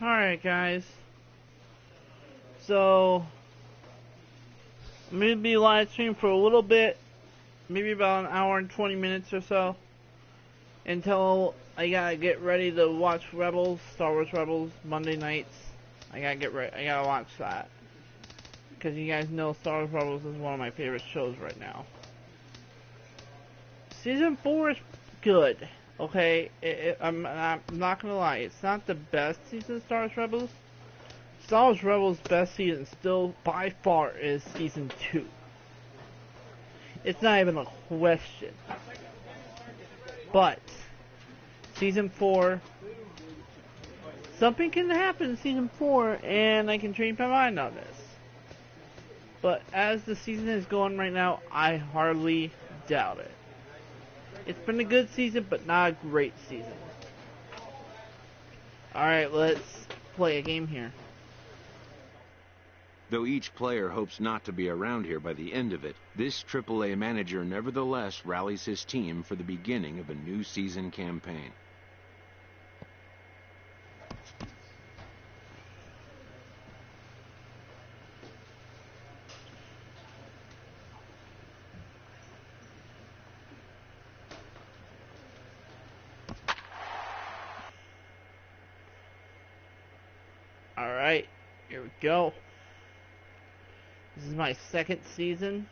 Alright guys, so I'm going to be live streaming for a little bit, maybe about an hour and 20 minutes or so, until I gotta get ready to watch Rebels, Star Wars Rebels, Monday nights. I gotta get ready, I gotta watch that, because you guys know Star Wars Rebels is one of my favorite shows right now. Season 4 is good, okay? I'm not gonna lie, it's not the best season of Star Wars Rebels. Star Wars Rebels' best season still, by far, is Season 2. It's not even a question. But, Season 4, something can happen in Season 4, and I can change my mind on this. But, as the season is going right now, I hardly doubt it. It's been a good season, but not a great season. Alright, let's play a game here. Though each player hopes not to be around here by the end of it, this AAA manager nevertheless rallies his team for the beginning of a new season campaign. Alright, here we go. This is my second season.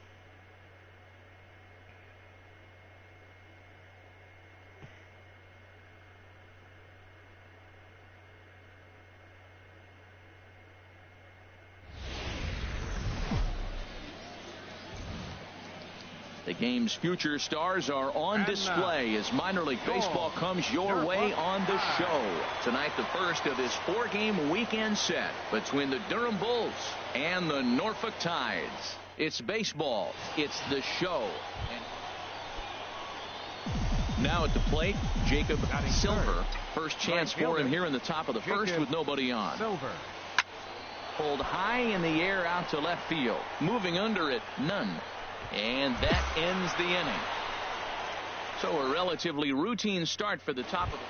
The game's future stars are on display as minor league baseball comes your way on the show. Tonight, the first of this 4-game weekend set between the Durham Bulls and the Norfolk Tides. It's baseball. It's the show. And now at the plate, Jacob Silver. First chance for him here in the top of the first with nobody on. Silver. Pulled high in the air out to left field. Moving under it, none. And that ends the inning. So a relatively routine start for the top of the...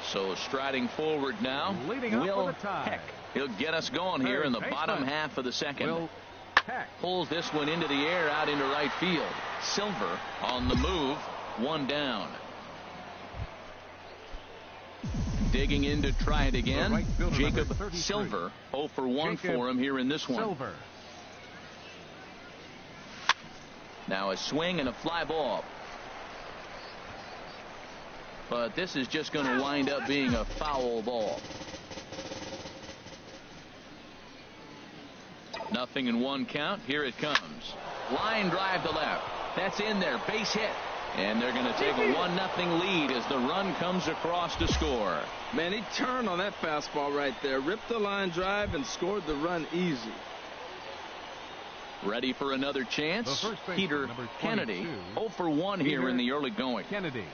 So striding forward now, Will Peck. He'll get us going here in the bottom half of the second. Pulls this one into the air out into right field. Silver on the move, one down. Digging in to try it again. Jacob Silver, 0 for 1 for him here in this one. Now a swing and a fly ball. But this is just going to wind up being a foul ball. Nothing in one count. Here it comes. Line drive to left. That's in there. Base hit. And they're going to take a 1-0 lead as the run comes across to score. Man, he turned on that fastball right there. Ripped the line drive and scored the run easy. Ready for another chance. Peter Kennedy, 0 for 1 here in the early going. Kennedy.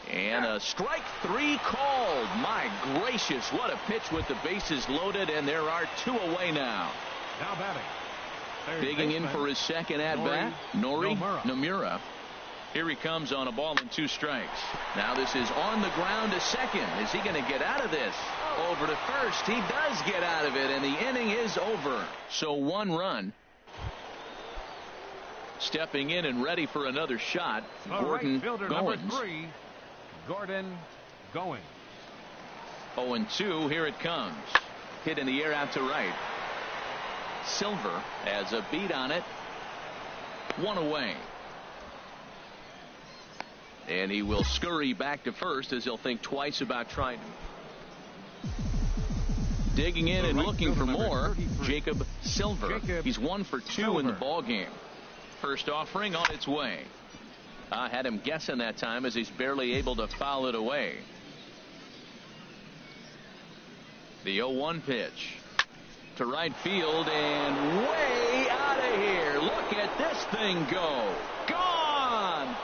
And a strike 3 called. My gracious, what a pitch with the bases loaded, and there are 2 away now. Now batting. Digging in for his second at-bat, Nori Nomura. Here he comes on a ball and 2 strikes. Now this is on the ground to second. Is he going to get out of this? Over to first. He does get out of it, and the inning is over. So 1 run. Stepping in and ready for another shot, Gordon Goins. 3, Gordon Goins. 0-2, here it comes. Hit in the air out to right. Silver has a beat on it. 1 away. And he will scurry back to first as he'll think twice about trying to. Digging in and looking for more, Jacob Silver. He's 1 for 2 in the ball game. First offering on its way. I had him guessing that time as he's barely able to foul it away. The 0-1 pitch to right field and way out of here. Look at this thing go. Gone.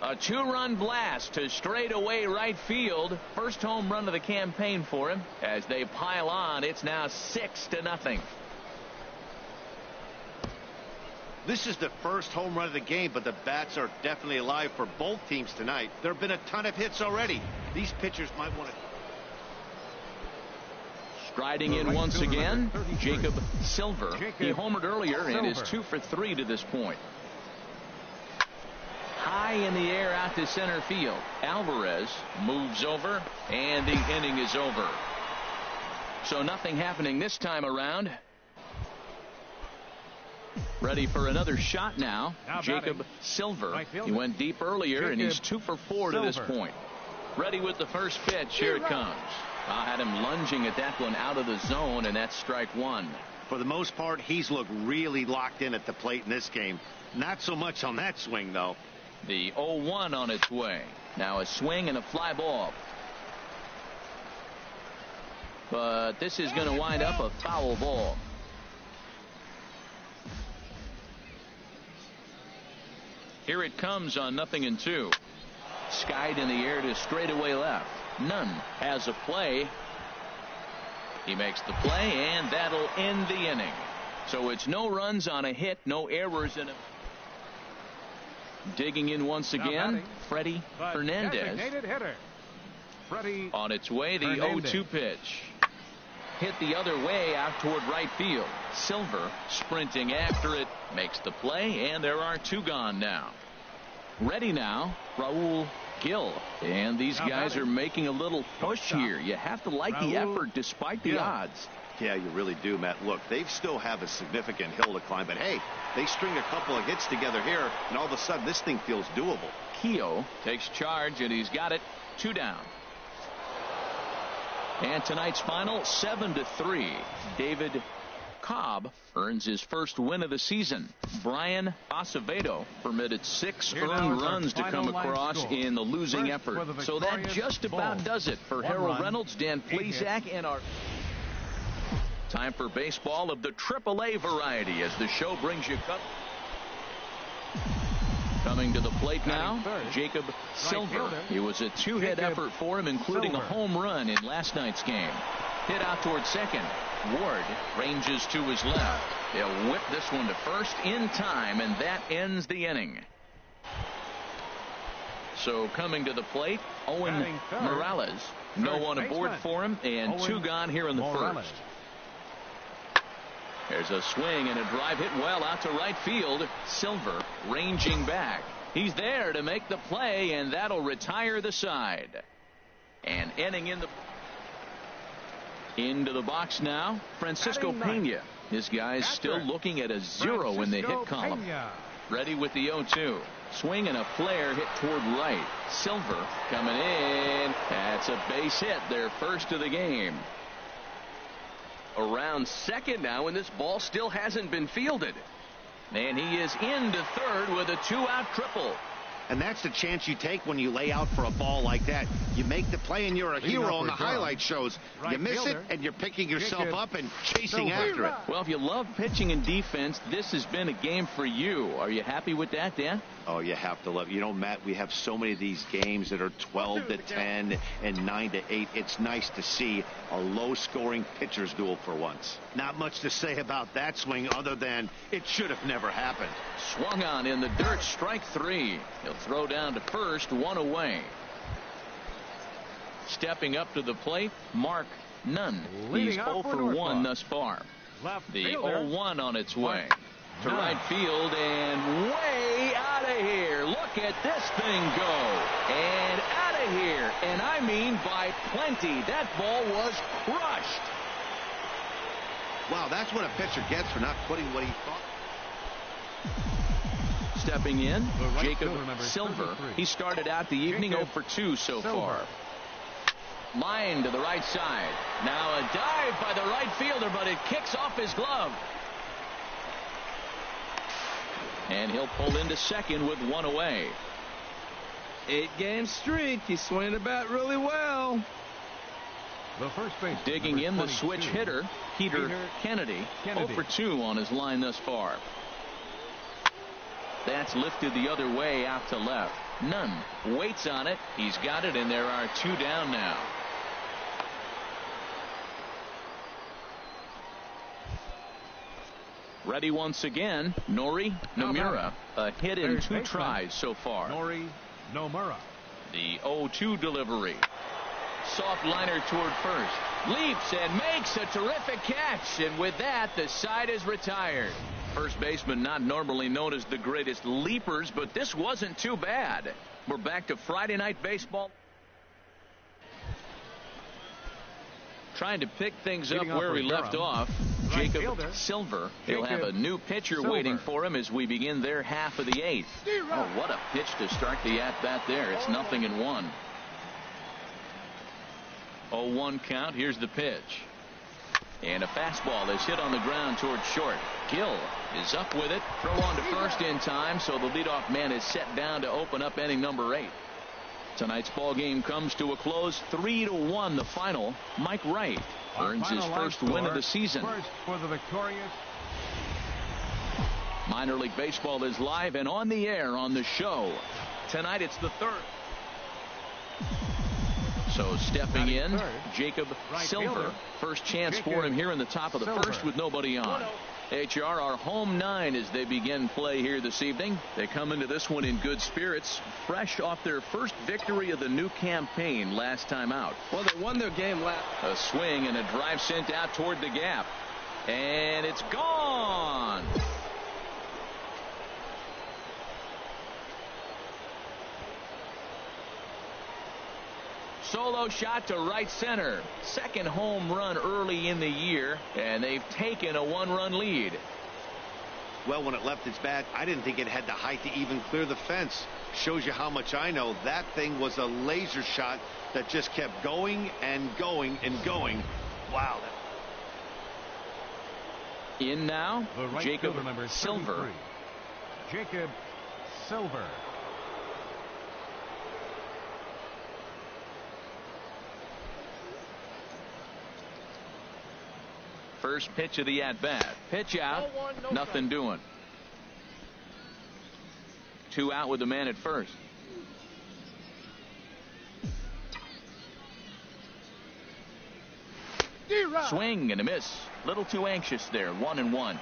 A 2-run blast to straightaway right field. First home run of the campaign for him. As they pile on, it's now 6-0. This is the first home run of the game, but the bats are definitely alive for both teams tonight. There have been a ton of hits already. These pitchers might want to... Striding in once again, Jacob Silver. He homered earlier and is 2 for 3 to this point. High in the air out to center field. Alvarez moves over, and the inning is over. So nothing happening this time around. Ready for another shot now. Jacob Silver. He went deep earlier, and he's 2 for 4 to this point. Ready with the first pitch. Here it comes. I had him lunging at that one out of the zone, and that's strike one. For the most part, he's looked really locked in at the plate in this game. Not so much on that swing, though. The 0-1 on its way. Now a swing and a fly ball. But this is going to wind up a foul ball. Here it comes on 0-2. Skied in the air to straightaway left. Nunn has a play. He makes the play, and that'll end the inning. So it's no runs on a hit, no errors in it. Digging in once again, Freddie Fernandez. On its way, the 0-2 pitch. Hit the other way out toward right field. Silver sprinting after it, makes the play, and there are 2 gone now. Ready now, Raul Gil. And these guys are making a little push here. You have to like the effort despite the odds. Yeah, you really do, Matt. Look, they still have a significant hill to climb, but hey, they string a couple of hits together here, and all of a sudden this thing feels doable. Keogh takes charge, and he's got it. 2 down. And tonight's final, 7-3. David Cobb earns his first win of the season. Brian Acevedo permitted 6 earned runs to come across in the losing effort. So that just about does it for Harold Reynolds, Dan Plesac, and our... Time for baseball of the AAA variety as the show brings you... Coming to the plate now, Jacob Silver. It was a 2-hit effort for him, including a home run in last night's game. Hit out toward second. Ward ranges to his left. They'll whip this one to first in time, and that ends the inning. So coming to the plate, Owen Morales. No one aboard for him, and 2 gone here in the first. There's a swing and a drive hit well out to right field. Silver ranging back. He's there to make the play, and that'll retire the side. And inning into the box now, Francisco Pena. This guy's still looking at a 0 in the hit column. Ready with the 0-2. Swing and a flare hit toward right. Silver coming in. That's a base hit, their first of the game. Around second now, and this ball still hasn't been fielded. And he is into third with a 2-out triple. And that's the chance you take when you lay out for a ball like that. You make the play and you're a hero on the highlight shows. You miss it and you're picking yourself up and chasing after it. Well, if you love pitching and defense, this has been a game for you. Are you happy with that, Dan? Oh, you have to love it. You know, Matt, we have so many of these games that are 12-10 and 9-8. It's nice to see a low-scoring pitcher's duel for once. Not much to say about that swing other than it should have never happened. Swung on in the dirt, strike 3. He'll throw down to first, 1 away. Stepping up to the plate, Mark Nunn. He's 0 for 1 thus far. The 0-1 on its way. To right field and way out of here. Look at this thing go. And out of here. And I mean by plenty. That ball was crushed. Wow, that's what a pitcher gets for not putting what he thought. Stepping in, Jacob Silver. He started out the evening 0 for 2 so far. Line to the right side. Now a dive by the right fielder, but it kicks off his glove. And he'll pull into second with 1 away. 8-game streak. He's swinging the bat really well. The first base. Digging in the switch hitter, Peter Kennedy. 0 for 2 on his line thus far. That's lifted the other way out to left. Nunn waits on it. He's got it, and there are 2 down now. Ready once again, Nori Nomura. A hit in 2 tries so far. Nori Nomura. The 0-2 delivery. Soft liner toward first. Leaps and makes a terrific catch. And with that, the side is retired. First baseman not normally known as the greatest leapers, but this wasn't too bad. We're back to Friday night baseball. Trying to pick things up where we left off. Jacob Silver. He'll have a new pitcher waiting for him as we begin their half of the 8th. Oh, what a pitch to start the at-bat there. It's 0-1. 0-1 count. Here's the pitch. And a fastball is hit on the ground towards short. Gill is up with it. Throw on to first in time, so the leadoff man is set down to open up inning number 8. Tonight's ball game comes to a close. 3-1 the final. Mike Wright earns his first win of the season. First for the victorious. Minor League Baseball is live and on the air on the show. Tonight it's the 3rd. So stepping in, Jacob Silver. First chance for him here in the top of the first with nobody on. HR are home 9 as they begin play here this evening. They come into this one in good spirits, fresh off their first victory of the new campaign last time out. Well, they won their game last. A swing and a drive sent out toward the gap. And it's gone. Solo shot to right center. Second home run early in the year, and they've taken a 1-run lead. Well, when it left its bat, I didn't think it had the height to even clear the fence. Shows you how much I know. That thing was a laser shot that just kept going and going and going. Wow. In now, The right Jacob fielder, number Silver. 33. Jacob Silver. First pitch of the at-bat. Pitch out. Nothing doing. 2 out with the man at first. Swing and a miss. Little too anxious there. 1-1.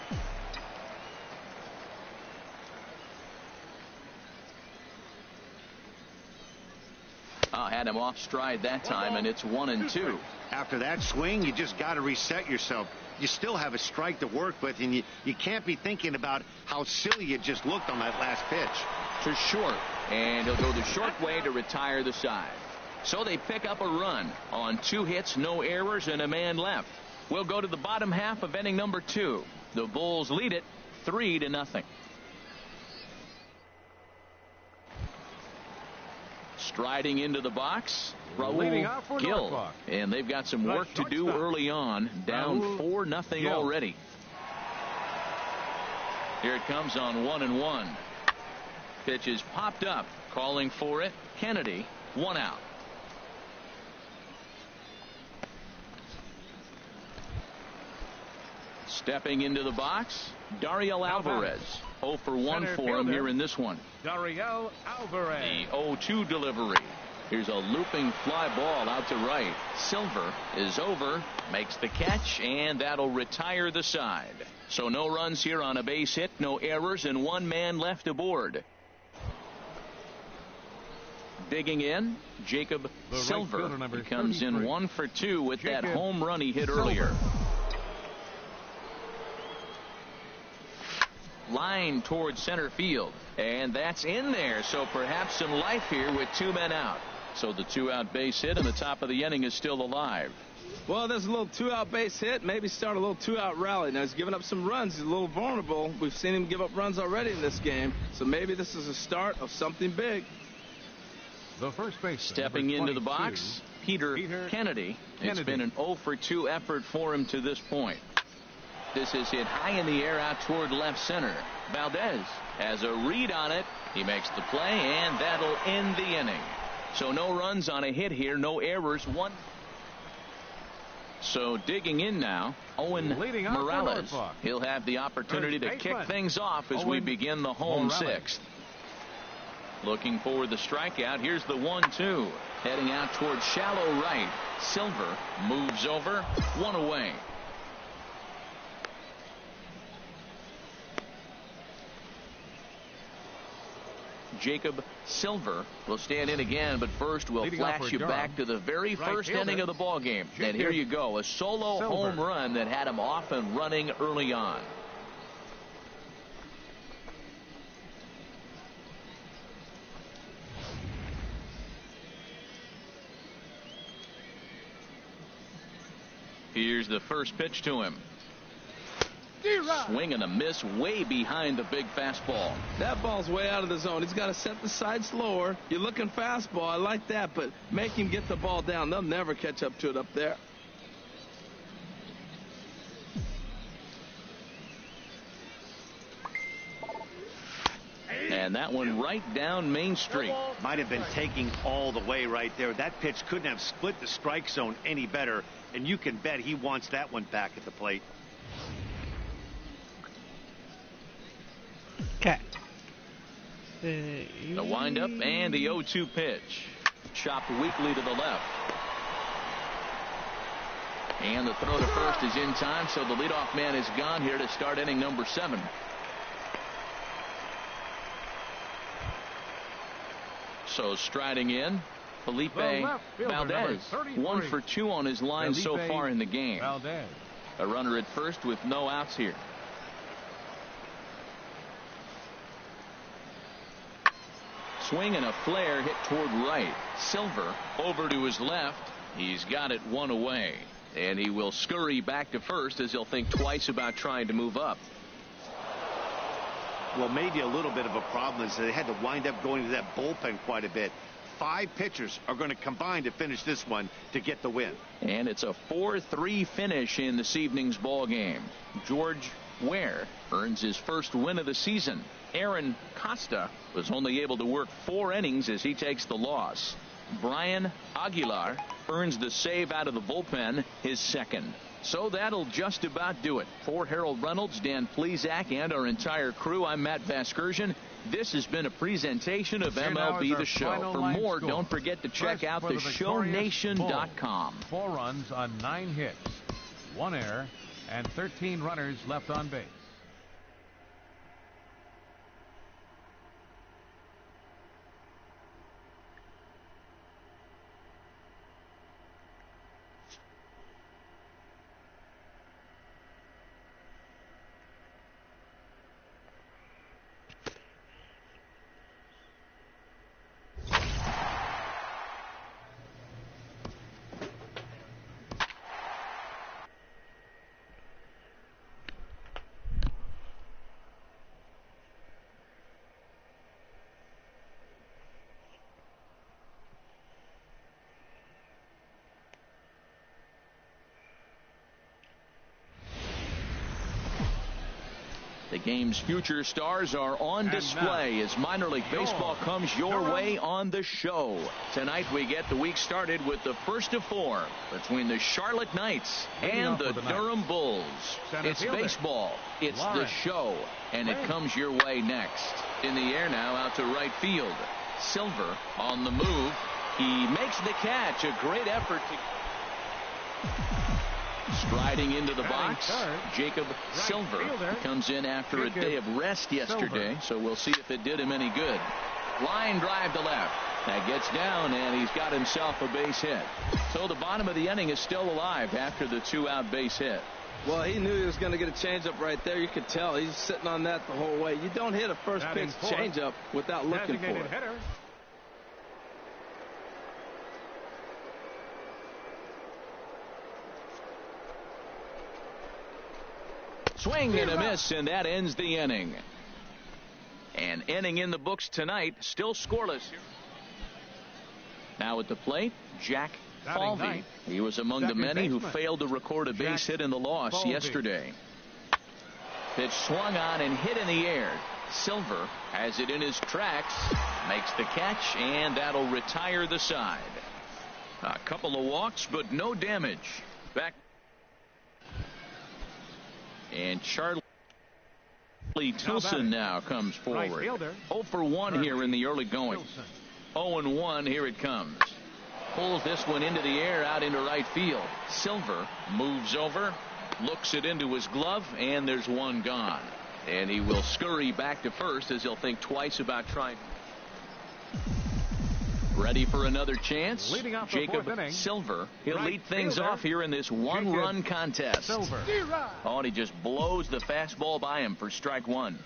Had him off stride that time, and it's 1-2. After that swing, you just got to reset yourself. You still have a strike to work with, and you can't be thinking about how silly you just looked on that last pitch. To short, and he'll go the short way to retire the side. So they pick up a run on 2 hits, no errors, and a man left. We'll go to the bottom half of inning number 2. The Bulls lead it 3-0. Striding into the box, Raul Gill. And they've got some work to do early on. Down 4-0 already. Here it comes on 1-1. Pitch is popped up. Calling for it. Kennedy, 1 out. Stepping into the box, Dariel Alvarez. 0 for 1 for him here in this one. Dariel Alvarez. The 0-2 delivery. Here's a looping fly ball out to right. Silver is over, makes the catch, and that'll retire the side. So no runs here on a base hit, no errors, and 1 man left aboard. Digging in, Jacob Silver. He comes in 1 for 2 with that home run he hit earlier. Line towards center field, and that's in there. So perhaps some life here with 2 men out. So the 2-out base hit in the top of the inning is still alive. Well, there's a little 2-out base hit. Maybe start a little 2-out rally. Now he's giving up some runs. He's a little vulnerable. We've seen him give up runs already in this game. So maybe this is a start of something big. The first base. Stepping into the box, Peter Kennedy. It's been an 0 for 2 effort for him to this point. This is hit high in the air out toward left center. Valdez has a read on it. He makes the play, and that'll end the inning. So no runs on a hit here, no errors. 1. So digging in now, Owen Morales. He'll have the opportunity to kick things off as we begin the home 6th. Looking for the strikeout. Here's the 1-2. Heading out towards shallow right. Silver moves over. 1 away. Jacob Silver will stand in again, but first we'll Leading off flash for you Durham, back to the very right first fielder, inning of the ball game. And Jacob here you go, a solo Sylvers. home run that had him off and running early on. Here's the first pitch to him. Swing and a miss way behind the big fastball. That ball's way out of the zone. He's got to set the side slower. You're looking fastball. I like that, but make him get the ball down. They'll never catch up to it up there. And that one right down Main Street. Might have been taking all the way right there. That pitch couldn't have split the strike zone any better, and you can bet he wants that one back at the plate. Okay. The windup and the 0-2 pitch. Chopped weakly to the left. And the throw to first is in time, so the leadoff man is gone here to start inning number 7. So striding in, Felipe Valdez. 1 for 2 on his line so far in the game. Valdez. A runner at first with no outs here. Swing and a flare hit toward right. Silver over to his left. He's got it one away. And he will scurry back to first as he'll think twice about trying to move up. Well, maybe a little bit of a problem is they had to wind up going to that bullpen quite a bit. 5 pitchers are going to combine to finish this one to get the win. And it's a 4-3 finish in this evening's ball game. George Ware earns his first win of the season. Aaron Costa was only able to work 4 innings as he takes the loss. Brian Aguilar earns the save out of the bullpen, his second. So that'll just about do it. For Harold Reynolds, Dan Plesac, and our entire crew, I'm Matt Vasgersian. This has been a presentation of MLB The Show. For more, score. don't forget to check First out for the theshownation.com. 4 runs on 9 hits, 1 error, and 13 runners left on base. The game's future stars are on display as minor league baseball comes your way on the show. Tonight we get the week started with the first of 4 between the Charlotte Knights and the Durham Bulls. It's baseball, it's the show, and it comes your way next. In the air now out to right field. Silver on the move. He makes the catch. A great effort to... Striding into the box, Jacob Silver comes in after a day of rest yesterday, so we'll see if it did him any good. Line drive to left. That gets down, and he's got himself a base hit. So the bottom of the inning is still alive after the 2-out base hit. Well, he knew he was going to get a changeup right there. You could tell he's sitting on that the whole way. You don't hit a first pitch changeup without looking for it. Hitter. Swing and a miss, and that ends the inning. An inning in the books tonight, still scoreless. Now at the plate, Jack Falvey. He was among the many who failed to record a base hit in the loss yesterday. Pitch swung on and hit in the air. Silver has it in his tracks, makes the catch, and that'll retire the side. A couple of walks, but no damage. Back. And Charlie Tilson now comes forward. 0 for 1 here in the early going. 0-1, here it comes. Pulls this one into the air out into right field. Silver moves over, looks it into his glove, and there's one gone. And he will scurry back to first as he'll think twice about trying. Ready for another chance? Leading off the Jacob fourth inning, Silver. He'll right lead things fielder, off here in this one-run contest. Silver. Oh, and he just blows the fastball by him for strike one.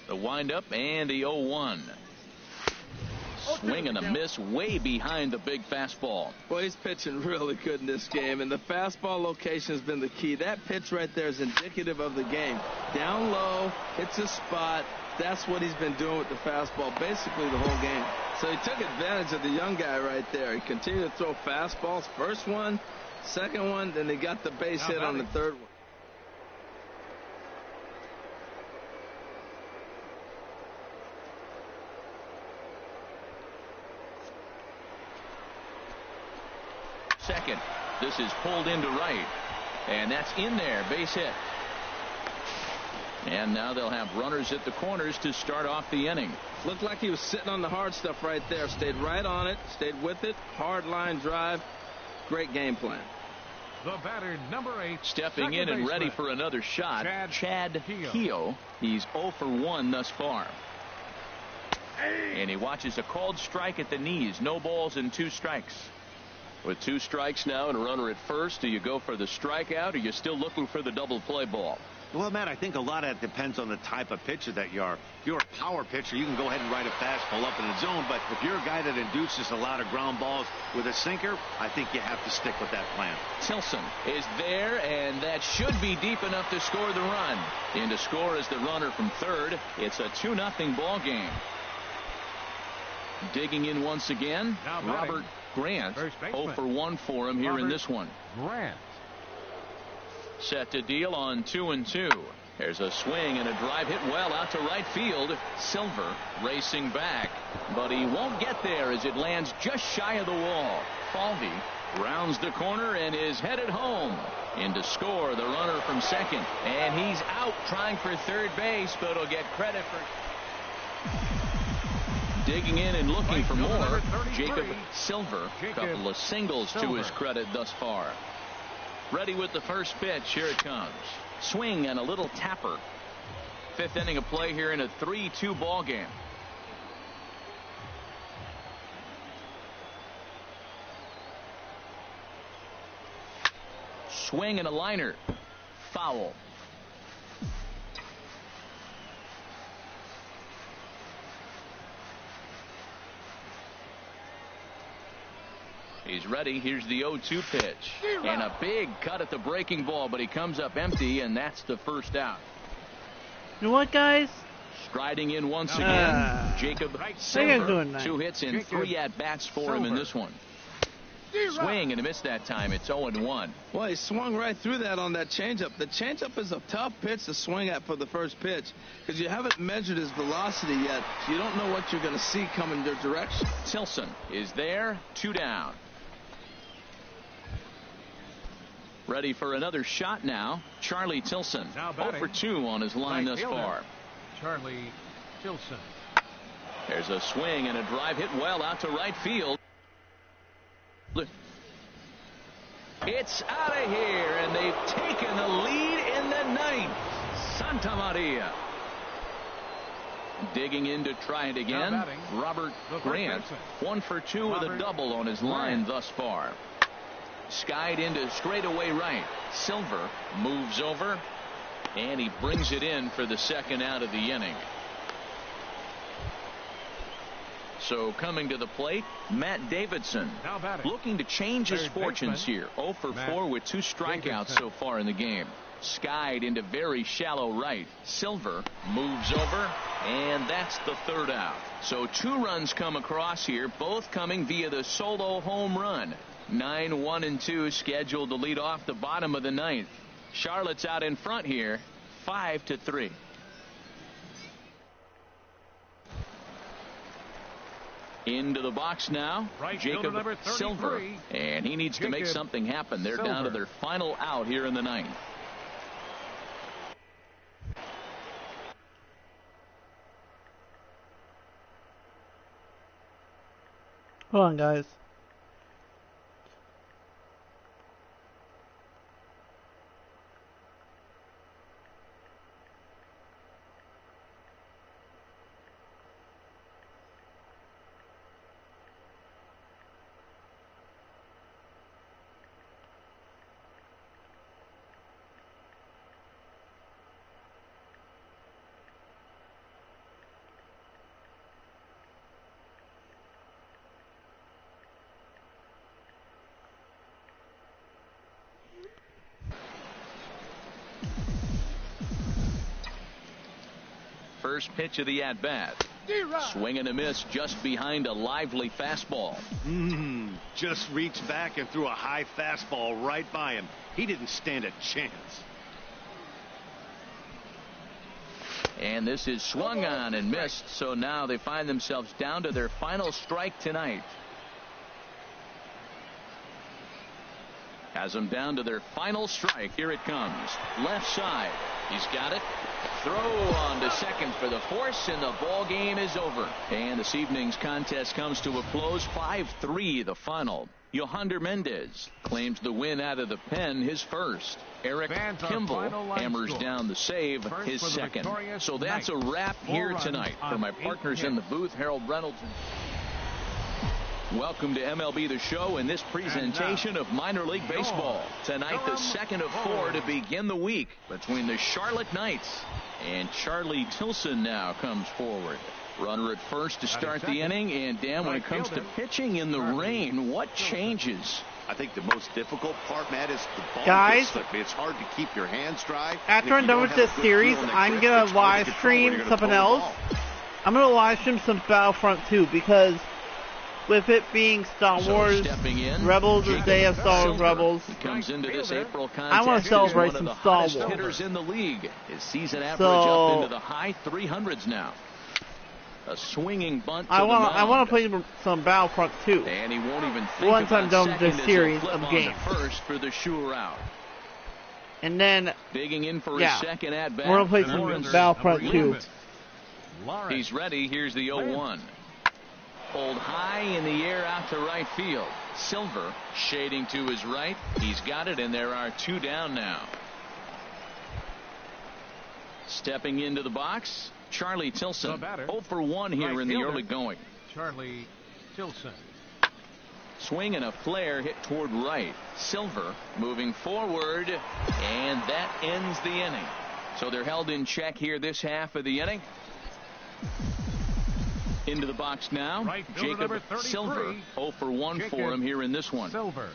The windup and the 0-1. Swing and a miss way behind the big fastball. Well, he's pitching really good in this game, and the fastball location has been the key. That pitch right there is indicative of the game. Down low, hits a spot. That's what he's been doing with the fastball basically the whole game. So he took advantage of the young guy right there. He continued to throw fastballs. First one, second one, then they got the base hit on the third one. Second. This is pulled into right. And that's in there. Base hit. And now they'll have runners at the corners to start off the inning. Looked like he was sitting on the hard stuff right there. Stayed right on it. Stayed with it. Hard line drive. Great game plan. The batter, number 8. Stepping in and ready for another shot, Chad Keogh. He's 0 for 1 thus far. And he watches a called strike at the knees. No balls and 2 strikes. With 2 strikes now and a runner at first, do you go for the strikeout or are you still looking for the double play ball? Well, Matt, I think a lot of that depends on the type of pitcher that you are. If you're a power pitcher, you can go ahead and ride a fastball up in the zone. But if you're a guy that induces a lot of ground balls with a sinker, I think you have to stick with that plan. Tilson is there, and that should be deep enough to score the run. In to score is the runner from third. It's a 2-0 ball game. Digging in once again, Robert Grant. 0 for 1 for him here in this one. Grant. Set to deal on 2-2. There's a swing and a drive hit well out to right field. Silver racing back, but he won't get there as it lands just shy of the wall. Falvey rounds the corner and is headed home. In to score the runner from second, and he's out trying for third base, but he'll get credit for digging in and looking for more. Jacob Silver, couple of singles to his credit thus far. Ready with the first pitch. Here it comes. Swing and a little tapper. 5th inning of play here in a 3-2 ball game. Swing and a liner. Foul. He's ready. Here's the 0-2 pitch. And a big cut at the breaking ball, but he comes up empty, and that's the first out. You know what, guys? Striding in once again, Jacob Silver. 2 hits and 3 at-bats for him in this one. Swing and a miss that time. It's 0-1. Well, he swung right through that on that changeup. The changeup is a tough pitch to swing at for the first pitch because you haven't measured his velocity yet. You don't know what you're going to see coming their direction. Tilson is there. 2 down. Ready for another shot now. Charlie Tilson. 0 for 2 on his line thus far. Charlie Tilson. There's a swing and a drive hit well out to right field. It's out of here, and they've taken the lead in the ninth. Santa Maria. Digging in to try it again. Robert Grant. 1 for 2 with a double on his line thus far. Skied into straightaway right. Silver moves over, and he brings it in for the second out of the inning. So coming to the plate, Matt Davidson, looking to change his fortunes here. 0 for 4 with 2 strikeouts so far in the game. Skied into very shallow right. Silver moves over, and that's the third out. So 2 runs come across here, both coming via the solo home run. 9-1-2 scheduled to lead off the bottom of the ninth. Charlotte's out in front here, 5-3. Into the box now, Jacob Silver, and he needs to make something happen. They're down to their final out here in the ninth. Hold on, guys. First pitch of the at-bat. Swing and a miss just behind a lively fastball. Just reached back and threw a high fastball right by him. He didn't stand a chance. And this is swung on and missed, so now they find themselves down to their final strike tonight. Has them down to their final strike. Here it comes. Left side. He's got it. Throw on to second for the force, and the ball game is over. And this evening's contest comes to a close. 5-3 the final. Yohander Mendez claims the win out of the pen, his first. Eric Kimball hammers down the save, his second. So that's a wrap here tonight. For my partners in the booth, Harold Reynolds. Welcome to MLB The Show in this presentation of minor league baseball. Tonight, the second of 4 to begin the week between the Charlotte Knights. And Charlie Tilson now comes forward. Runner at first to start the inning. And Dan, when it comes to pitching in the rain, what changes? I think the most difficult part, Matt, is the ball Guys, gets slippery. It's hard to keep your hands dry. After I'm done with this series, I'm going to live stream something else. I'm going to live stream some Battlefront 2 because with it being Star Wars Rebels, the day of Star Wars Rebels, comes into this April contest. I want to celebrate some Star Wars. Hitters in the league. His season average up into the high 300s now. A swinging bunt to I want to play some Battlefront 2. And he won't even think once I'm done with this series of games. First for the sure out. And then digging in for his second at bat. We're gonna play some Battlefront 2. He's ready. Here's the 0-1. Pulled high in the air out to right field. Silver shading to his right. He's got it, and there are 2 down now. Stepping into the box, Charlie Tilson. 0 for 1 here in the early going. Charlie Tilson. Swing and a flare hit toward right. Silver moving forward, and that ends the inning. So they're held in check here this half of the inning. Into the box now, Jacob Silver. 0 for 1 for him here in this one. Silver.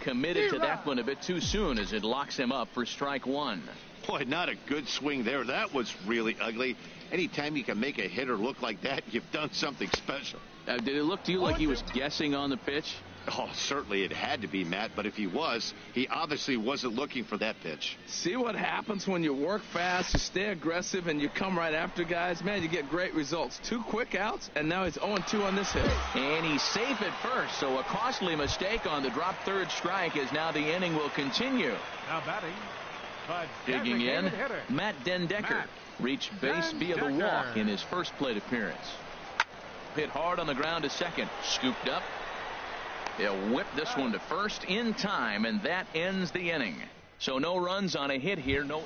Committed to that one a bit too soon as it locks him up for strike 1. Boy, not a good swing there. That was really ugly. Anytime you can make a hitter look like that, you've done something special. Did it look to you like he was guessing on the pitch? Oh, certainly it had to be, Matt, but if he was, he obviously wasn't looking for that pitch. See what happens when you work fast, you stay aggressive, and you come right after guys? Man, you get great results. 2 quick outs, and now he's 0-2 on this hit. And he's safe at first, so a costly mistake on the drop third strike as now the inning will continue. Now batting. Digging in, Matt Dendecker reached base via the walk in his first plate appearance. Hit hard on the ground to second. Scooped up. He'll whip this one to first in time, and that ends the inning. So no runs on a hit here. No.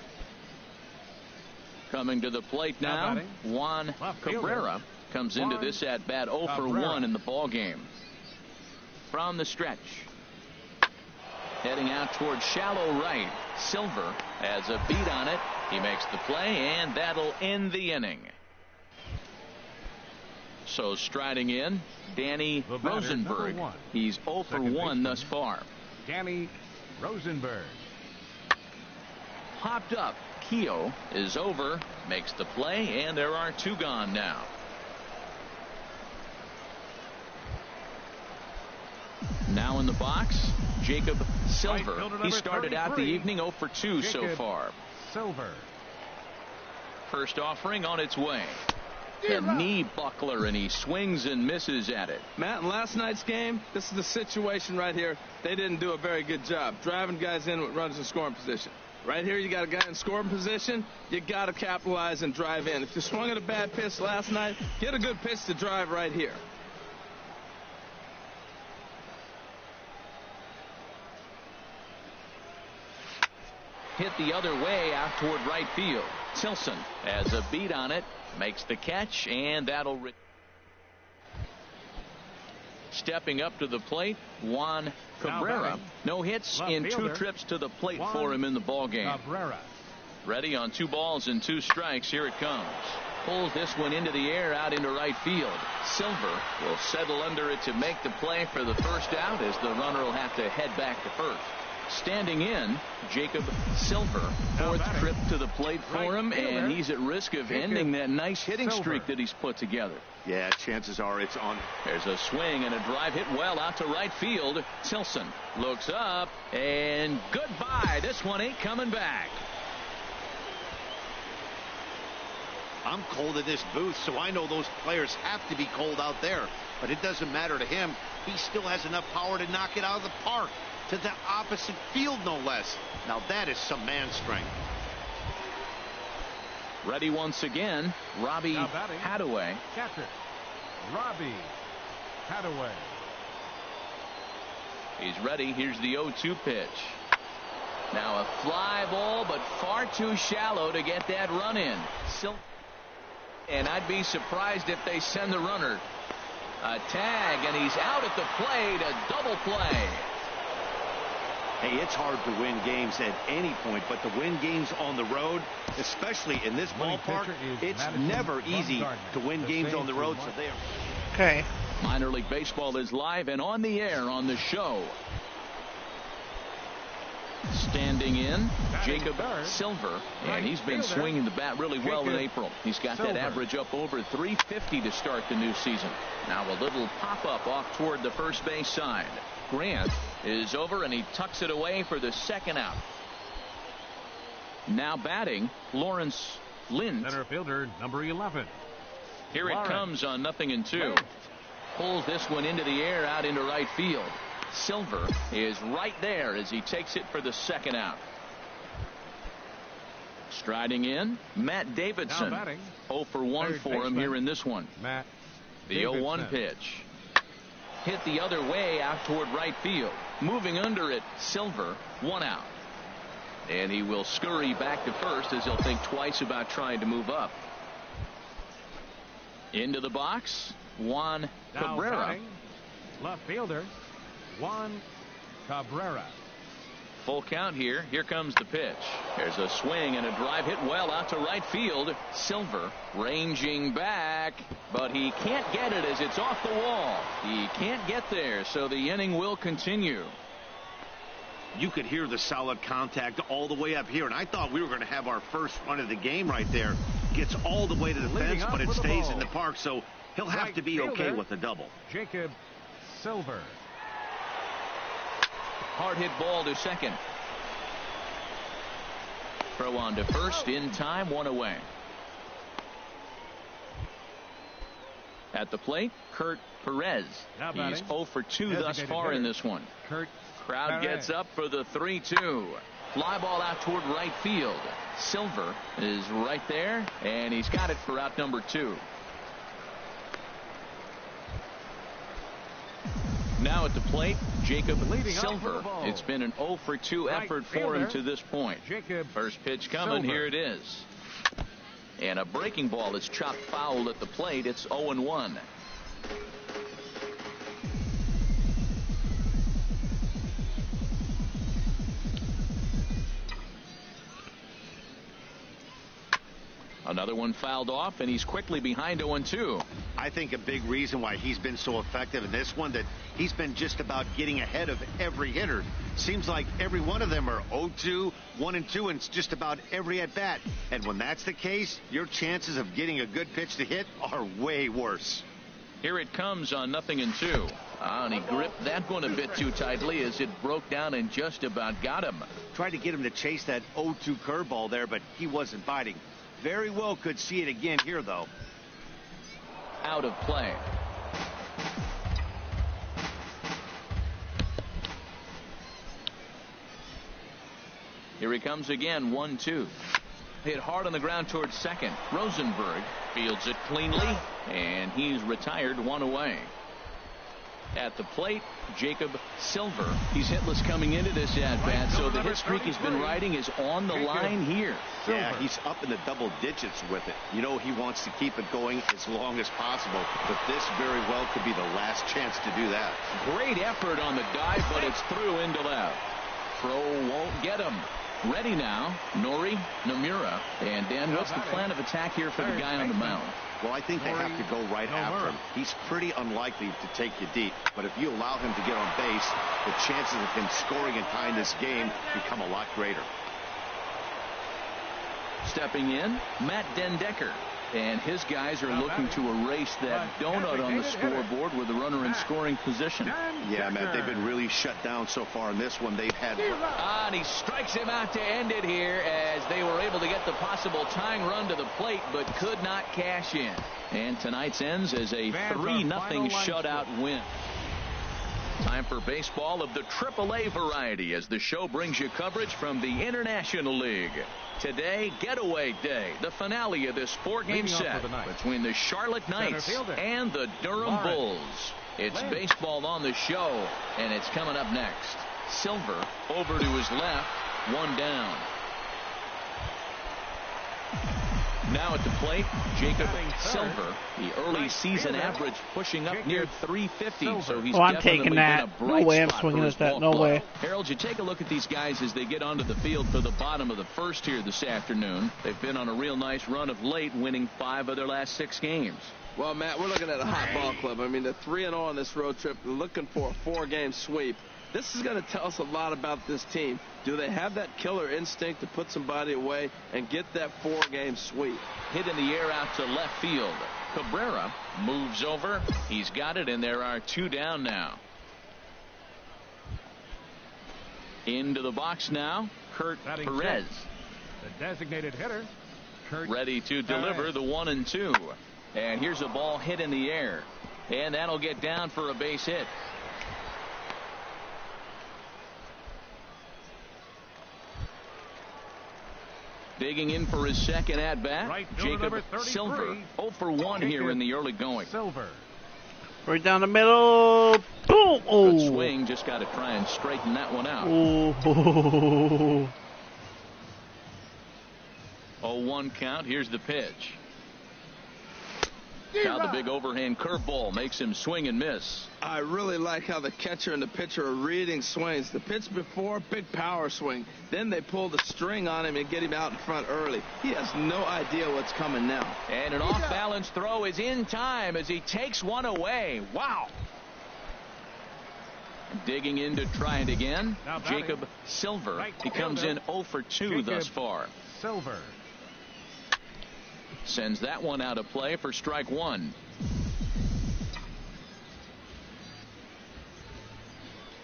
Coming to the plate now, Juan Cabrera comes into this at bat 0 for 1 in the ball game. From the stretch. Heading out towards shallow right. Silver has a beat on it. He makes the play, and that'll end the inning. So striding in, Danny Rosenberg. He's 0 for 1 thus far. Danny Rosenberg. Popped up. Keogh is over, makes the play, and there are 2 gone now. Now in the box, Jacob Silver. He started out the evening 0 for 2 so far. Silver. First offering on its way. A knee buckler, and he swings and misses at it. Matt, in last night's game, this is the situation right here. They didn't do a very good job driving guys in with runners in scoring position. Right here, you got a guy in scoring position. You got to capitalize and drive in. If you swung at a bad pitch last night, get a good pitch to drive right here. Hit the other way out toward right field. Tilson has a beat on it, makes the catch, and that'll. Stepping up to the plate, Juan Cabrera. No hits in 2 trips to the plate for him in the ball game. Ready on 2 balls and 2 strikes. Here it comes. Pulls this one into the air out into right field. Silver will settle under it to make the play for the first out as the runner will have to head back to first. Standing in, Jacob Silver. Fourth trip to the plate for him, and he's at risk of ending that nice hitting streak that he's put together. Yeah, chances are it's on. There's a swing and a drive hit well out to right field. Tilson looks up, and goodbye. This one ain't coming back. I'm cold in this booth, so I know those players have to be cold out there. But it doesn't matter to him. He still has enough power to knock it out of the park. To the opposite field, no less. Now that is some man strength. Ready once again, Robbie Hadaway. Catcher, Robbie Hadaway. He's ready. Here's the 0-2 pitch. Now a fly ball, but far too shallow to get that run in. And I'd be surprised if they send the runner. A tag, and he's out at the plate. A double play. Hey, it's hard to win games at any point, but to win games on the road, especially in this ballpark, it's never easy to win games on the road. So they are. Okay. Minor League Baseball is live and on the air on the show. Standing in, Jacob Silver, and he's been swinging the bat really well in April. He's got that average up over 350 to start the new season. Now a little pop-up off toward the first base side. Grant is over, and he tucks it away for the second out. Now batting, Lawrence Lind. Center fielder, number 11. Here it comes on 0-2. Pulls this one into the air out into right field. Silver is right there as he takes it for the second out. Striding in, Matt Davidson. 0 for 1 for him here in this one. Matt the 0-1 pitch. Hit the other way out toward right field. Moving under it, Silver, 1 out. And he will scurry back to first as he'll think twice about trying to move up. Into the box, Juan Cabrera. Left fielder, Juan Cabrera. Full count here. Here comes the pitch. There's a swing and a drive hit well out to right field. Silver ranging back, but he can't get it as it's off the wall. He can't get there, so the inning will continue. You could hear the solid contact all the way up here, and I thought we were going to have our first run of the game right there. Gets all the way to the fence, but it stays in the park, so he'll have to be okay with the double. Jacob Silver. Hard hit ball to second. Throw on to first in time, 1 away. At the plate, Kurt Perez. He's 0 for 2 thus far in this one. Crowd gets up for the 3-2. Fly ball out toward right field. Silver is right there, and he's got it for out number 2. Now at the plate, Jacob Silver. It's been an 0 for 2 effort for him to this point. First pitch coming. Here it is. And a breaking ball is chopped foul at the plate. It's 0-1. Another one fouled off, and he's quickly behind 0-2. I think a big reason why he's been so effective in this one, that he's been just about getting ahead of every hitter. Seems like every one of them are 0-2, 1-2, and it's just about every at bat. And when that's the case, your chances of getting a good pitch to hit are way worse. Here it comes on 0-2. And he gripped that one a bit too tightly as it broke down and just about got him. Tried to get him to chase that 0-2 curveball there, but he wasn't biting. Very well could see it again here, though. Out of play. Here he comes again, 1-2. Hit hard on the ground towards second. Rosenberg fields it cleanly, and he's retired, 1 away. At the plate, Jacob Silver. He's hitless coming into this at-bat, so the hit streak he's been riding is on the line here. Yeah, he's up in the double digits with it. You know, he wants to keep it going as long as possible, but this very well could be the last chance to do that. Great effort on the dive, but it's through into left. Throw won't get him. Ready now, Nori Nomura. And Dan, what's the plan of attack here for the guy on the mound? Well, I think they have to go right after him. He's pretty unlikely to take you deep, but if you allow him to get on base, the chances of him scoring and tying this game become a lot greater. Stepping in, Matt Dendecker. And his guys are looking to erase that donut on the scoreboard with the runner in scoring position. Yeah, Matt, they've been really shut down so far in this one. They've had... And he strikes him out to end it here as they were able to get the possible tying run to the plate, but could not cash in. And tonight's ends as a 3-0 shutout win. Time for baseball of the AAA variety as the show brings you coverage from the International League. Today, Getaway Day, the finale of this 4-game set between the Charlotte Knights and the Durham Bulls. It's baseball on the show, and it's coming up next. Silver over to his left, one down. Now at the plate, Jacob Silver. The early season average pushing up near 350, so he's I'm definitely taking been that. a bright No way I'm spot swinging for at his that. ball No club. way. Harold, you take a look at these guys as they get onto the field for the bottom of the first here this afternoon. They've been on a real nice run of late, winning 5 of their last 6 games. Well, Matt, we're looking at a hot ball club. I mean, they're 3-0 on this road trip. They're looking for a 4-game sweep. This is going to tell us a lot about this team. Do they have that killer instinct to put somebody away and get that 4-game sweep? Hit in the air out to left field. Cabrera moves over. He's got it, and there are 2 down now. Into the box now, Kurt Perez. The designated hitter, Kurt ready to deliver the 1-2. And here's a ball hit in the air. And that'll get down for a base hit. Digging in for his second at-bat, Jacob Silver. 0 for 1 here in the early going. Silver. Right down the middle. Boom. Oh. Good swing. Just got to try and straighten that one out. Oh. 0-1 count. Here's the pitch. Now the big overhand curveball makes him swing and miss. I really like how the catcher and the pitcher are reading swings. The pitch before, big power swing. Then they pull the string on him and get him out in front early. He has no idea what's coming now. And an off-balance throw is in time as he takes one away. Wow. Digging in to try it again. Jacob Silver. He comes in 0 for 2 thus far. Silver. Sends that one out of play for strike 1.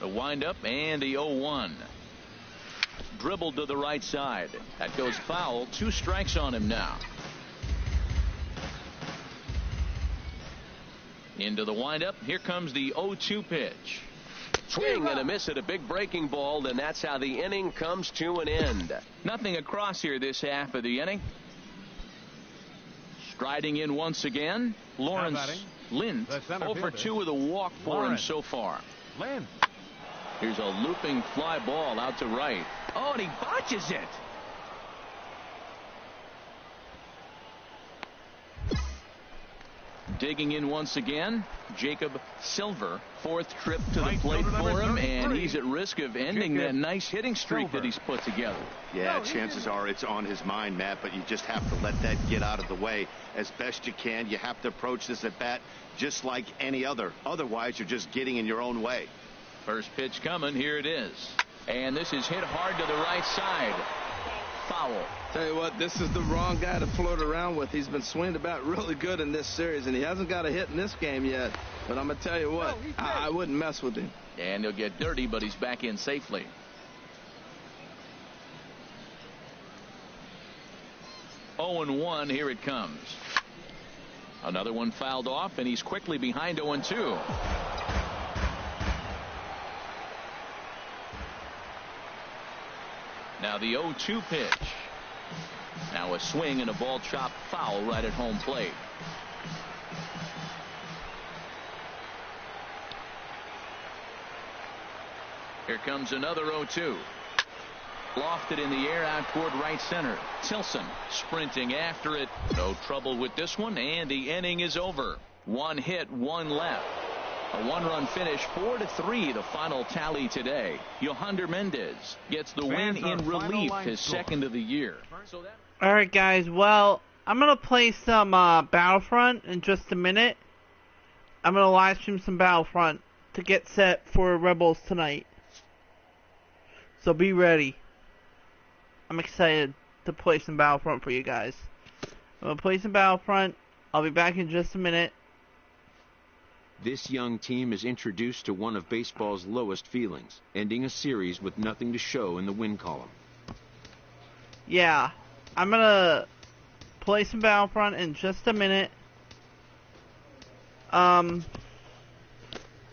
The windup and the 0-1. Dribbled to the right side. That goes foul. 2 strikes on him now. Into the windup. Here comes the 0-2 pitch. Swing and a miss at a big breaking ball, and that's how the inning comes to an end. Nothing across here this half of the inning. Striding in once again, Lawrence Lind. 0 for 2 with a walk for him so far. Lind. Here's a looping fly ball out to right. Oh, and he botches it. Digging in once again, Jacob Silver. 4th trip to the plate for him, and he's at risk of ending that nice hitting streak that he's put together. Yeah, chances are it's on his mind, Matt, but you just have to let that get out of the way as best you can. You have to approach this at bat just like any other. Otherwise, you're just getting in your own way. First pitch coming. Here it is. And this is hit hard to the right side. Foul. Tell you what, this is the wrong guy to float around with. He's been swinging the bat really good in this series, and he hasn't got a hit in this game yet. But I'm going to tell you what, I wouldn't mess with him. And he'll get dirty, but he's back in safely. Oh, 0-1, here it comes. Another one fouled off, and he's quickly behind 0-2. Now the 0-2 pitch. Now a swing and a ball chopped foul right at home plate. Here comes another 0-2. Lofted in the air out toward right center. Tilson sprinting after it. No trouble with this one, and the inning is over. 1 hit, 1 left. A one-run finish, 4-3, the final tally today. Yohander Mendez gets the win in relief, his second of the year. Alright guys, well, I'm going to play some Battlefront in just a minute. I'm going to live stream some Battlefront to get set for Rebels tonight. So be ready. I'm excited to play some Battlefront for you guys. I'm going to play some Battlefront. I'll be back in just a minute. This young team is introduced to one of baseball's lowest feelings, ending a series with nothing to show in the win column. Yeah, I'm going to play some Battlefront in just a minute. I'm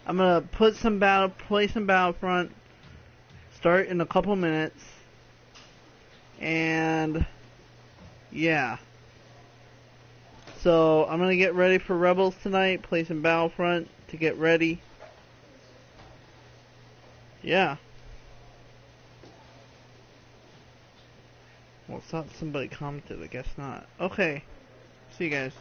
gonna play some Battlefront. Start in a couple minutes. And yeah. So I'm gonna get ready for Rebels tonight. Play some Battlefront to get ready. Yeah. Well, it's not somebody commented. I guess not. Okay. See you guys.